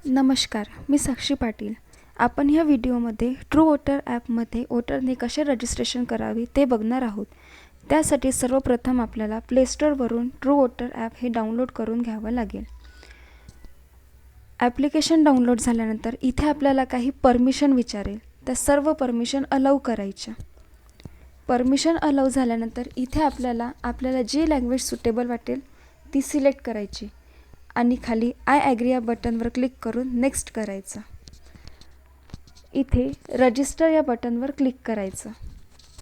नमस्कार, मी साक्षी पाटील. आपण ह्या व्हिडिओमध्ये ट्रू वोटर ॲपमध्ये वोटरने कसे रजिस्ट्रेशन करावे ते बघणार आहोत. त्यासाठी सर्वप्रथम आपल्याला प्ले स्टोअरवरून ट्रू वोटर ॲप हे डाउनलोड करून घ्यावं लागेल. ॲप्लिकेशन डाउनलोड झाल्यानंतर इथे आपल्याला काही परमिशन विचारेल. त्या सर्व परमिशन अलाउ करायच्या. परमिशन अलाउ झाल्यानंतर इथे आपल्याला जी लँग्वेज सुटेबल वाटेल ती सिलेक्ट करायची आणि खाली आय ॲग्री या बटनवर क्लिक करून नेक्स्ट करायचं. इथे रजिस्टर या बटनवर क्लिक करायचं.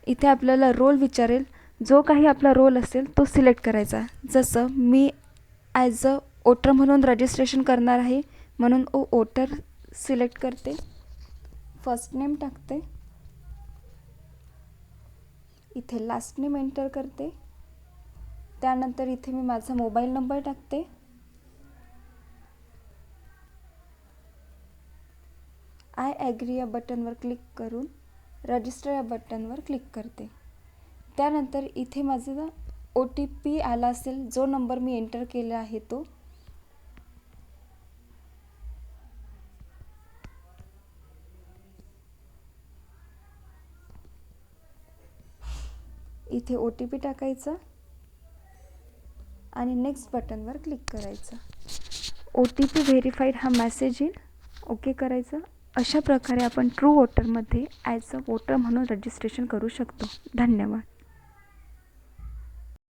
इथे आपल्याला रोल विचारेल. जो काही आपला रोल असेल तो सिलेक्ट करायचा. जसं मी ॲज अ वोटर म्हणून रजिस्ट्रेशन करणार आहे म्हणून वोटर सिलेक्ट करते. फर्स्ट नेम टाकते. इथे लास्ट नेम एंटर करते. त्यानंतर इथे मी माझा मोबाईल नंबर टाकते. आय ॲग्री या बटनवर क्लिक करून रजिस्टर या बटनवर क्लिक करते. त्यानंतर इथे माझा OTP आला असेल, जो नंबर मी एंटर केला आहे तो. इथे OTP टाकायचा आणि नेक्स्ट बटनवर क्लिक करायचं. OTP व्हेरीफाईड हा मेसेज येईल. ओके करायचं. अशा प्रकारे आपण ट्रू वोटरमध्ये ॲज अ वोटर म्हणून रजिस्ट्रेशन करू शकतो. धन्यवाद.